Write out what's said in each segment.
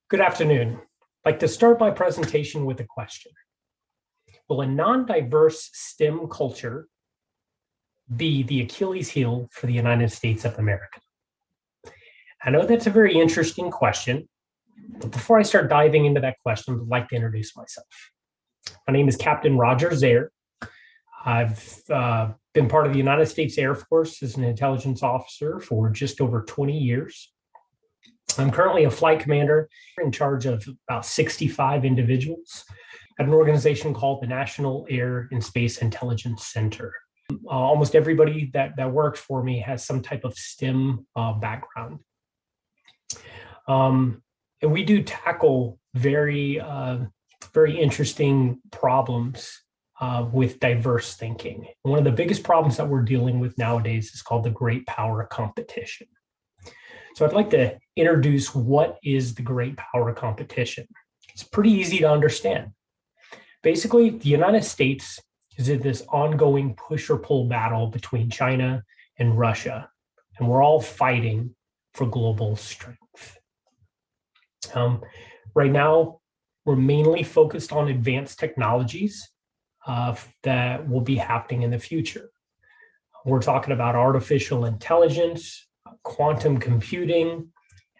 Good afternoon. I'd like to start my presentation with a question. Will a non-diverse STEM culture be the Achilles heel for the United States of America? I know that's a very interesting question, but before I start diving into that question, I'd like to introduce myself. My name is Captain Roger Zehr. I've been part of the United States Air Force as an intelligence officer for just over 20 years. I'm currently a flight commander in charge of about 65 individuals at an organization called the National Air and Space Intelligence Center. Almost everybody that works for me has some type of STEM background. And we do tackle very interesting problems with diverse thinking. One of the biggest problems that we're dealing with nowadays is called the great power competition. So I'd like to introduce what is the great power competition. It's pretty easy to understand. Basically, the United States is in this ongoing push or pull battle between China and Russia, and we're all fighting for global strength. Right now, we're mainly focused on advanced technologies that will be happening in the future. We're talking about artificial intelligence, quantum computing,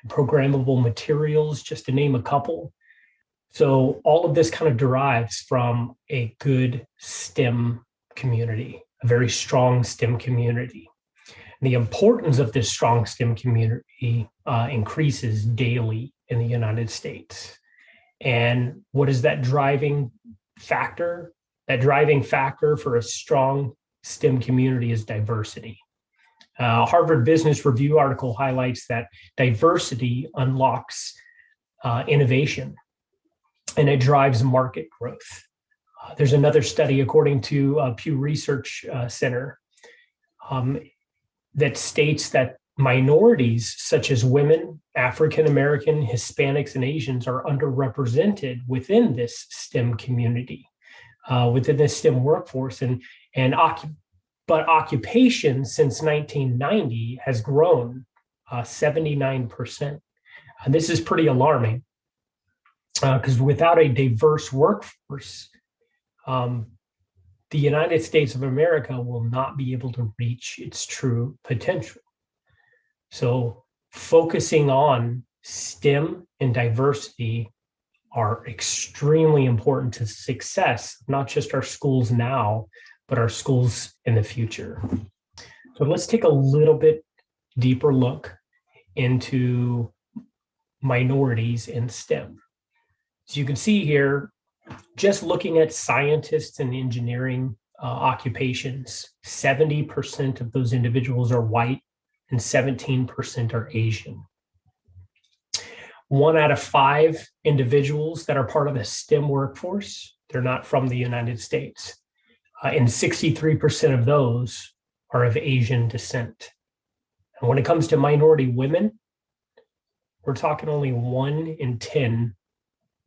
and programmable materials, just to name a couple. So all of this kind of derives from a good STEM community, a very strong STEM community. And the importance of this strong STEM community increases daily in the United States. And what is that driving factor? That driving factor for a strong STEM community is diversity. A Harvard Business Review article highlights that diversity unlocks innovation and it drives market growth. There's another study, according to Pew Research Center, that states that minorities such as women, African American, Hispanics, and Asians are underrepresented within this STEM community, within this STEM workforce, but occupation since 1990 has grown 79%. And this is pretty alarming because without a diverse workforce, the United States of America will not be able to reach its true potential. So focusing on STEM and diversity are extremely important to success, not just our schools now, but our schools in the future. So let's take a little bit deeper look into minorities in STEM. As you can see here, just looking at scientists and engineering occupations, 70% of those individuals are white and 17% are Asian. 1 out of 5 individuals that are part of the STEM workforce, they're not from the United States. And 63% of those are of Asian descent. And when it comes to minority women, we're talking only 1 in 10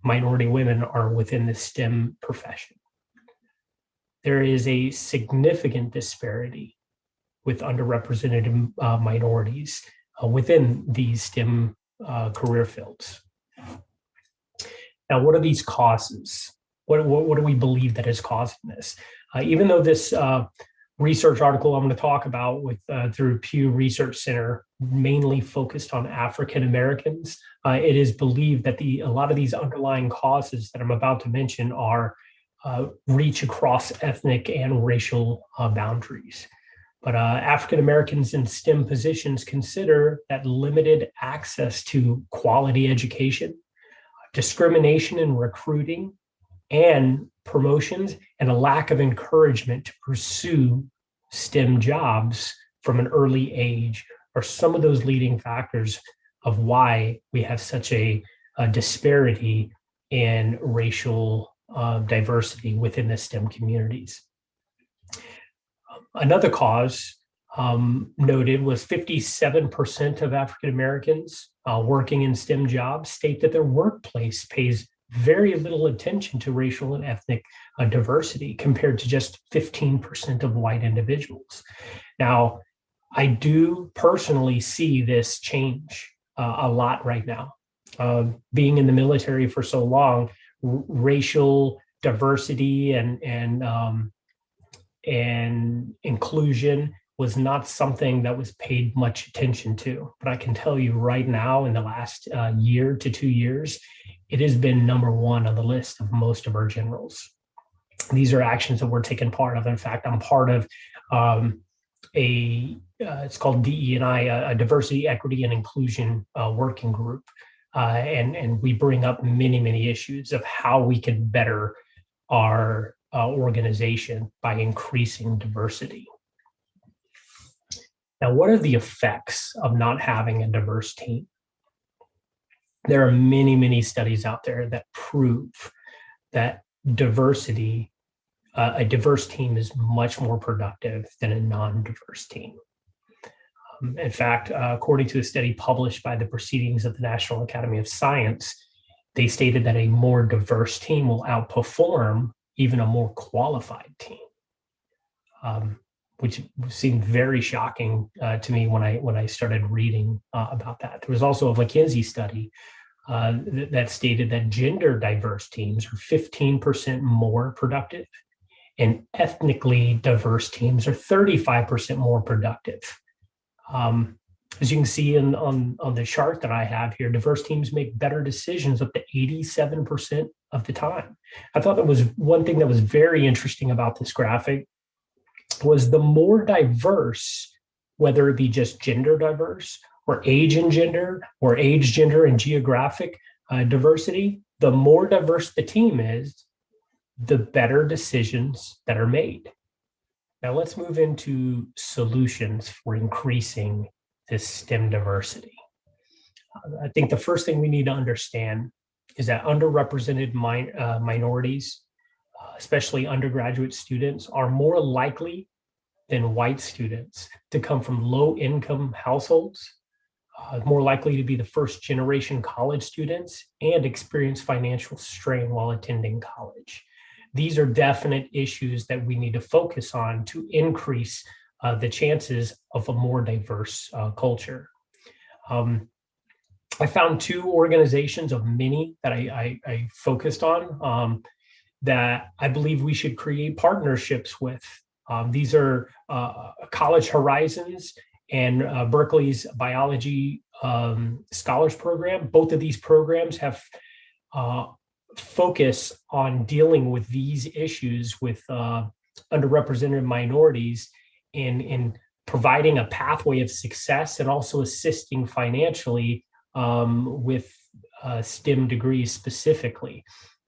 minority women are within the STEM profession. There is a significant disparity with underrepresented minorities within these STEM career fields. Now, what are these causes? What do we believe that is causing this? Even though this research article I'm going to talk about through Pew Research Center mainly focused on African Americans, it is believed that a lot of these underlying causes that I'm about to mention are reach across ethnic and racial boundaries. But African Americans in STEM positions consider that limited access to quality education, discrimination in recruiting, and promotions, and a lack of encouragement to pursue STEM jobs from an early age are some of those leading factors of why we have such a disparity in racial diversity within the STEM communities. Another cause noted was 57% of African Americans working in STEM jobs state that their workplace pays very little attention to racial and ethnic diversity compared to just 15% of white individuals. Now, I do personally see this change a lot right now. Being in the military for so long, racial diversity and inclusion was not something that was paid much attention to. But I can tell you right now, in the last year to 2 years, it has been number one on the list of most of our generals. These are actions that we're taking part of. In fact, I'm part of it's called DE&I, a diversity, equity, and inclusion working group. And we bring up many issues of how we can better our organization by increasing diversity. Now, what are the effects of not having a diverse team? There are many studies out there that prove that diversity, a diverse team is much more productive than a non-diverse team. In fact, according to a study published by the Proceedings of the National Academy of Science, they stated that a more diverse team will outperform even a more qualified team, which seemed very shocking to me when I started reading about that. There was also a McKinsey study that stated that gender diverse teams are 15% more productive, and ethnically diverse teams are 35% more productive. As you can see on the chart that I have here, diverse teams make better decisions up to 87% of the time. I thought that was one thing that was very interesting about this graphic was the more diverse, whether it be just gender diverse or age and gender or age, gender, and geographic diversity, the more diverse the team is, the better decisions that are made. Now let's move into solutions for increasing this STEM diversity. I think the first thing we need to understand is that underrepresented minorities, especially undergraduate students, are more likely than white students to come from low-income households, more likely to be the first-generation college students, and experience financial strain while attending college. These are definite issues that we need to focus on to increase the chances of a more diverse culture. I found two organizations of many that I focused on that I believe we should create partnerships with. These are College Horizons and Berkeley's Biology Scholars Program. Both of these programs have focus on dealing with these issues with underrepresented minorities in providing a pathway of success and also assisting financially with STEM degrees specifically.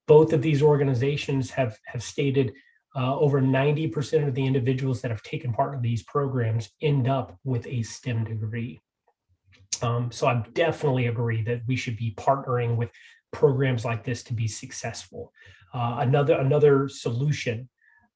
Both of these organizations have stated over 90% of the individuals that have taken part in these programs end up with a STEM degree. So I definitely agree that we should be partnering with programs like this to be successful. Another solution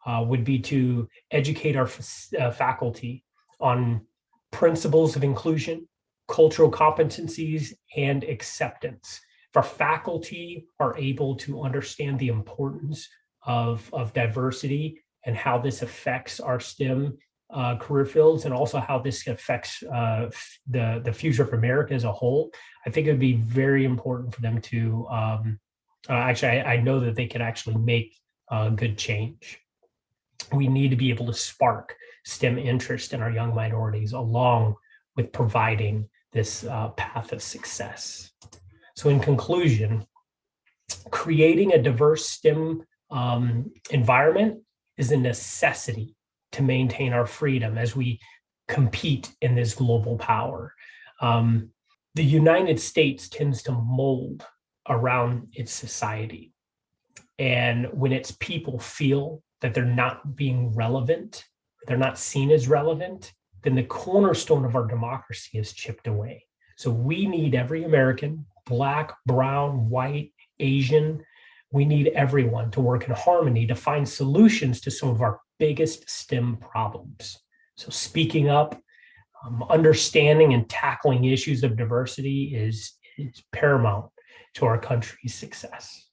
would be to educate our faculty on principles of inclusion, cultural competencies, and acceptance. If our faculty are able to understand the importance of diversity and how this affects our STEM career fields, and also how this affects the future of America as a whole, I think it would be very important for them to I know that they can actually make good change. We need to be able to spark STEM interest in our young minorities along with providing this path of success. So in conclusion, creating a diverse STEM environment is a necessity to maintain our freedom as we compete in this global power. The United States tends to mold around its society. And when its people feel that they're not being relevant, they're not seen as relevant, then the cornerstone of our democracy is chipped away. So we need every American, Black, brown, white, Asian, we need everyone to work in harmony to find solutions to some of our biggest STEM problems. So speaking up, understanding and tackling issues of diversity is paramount to our country's success.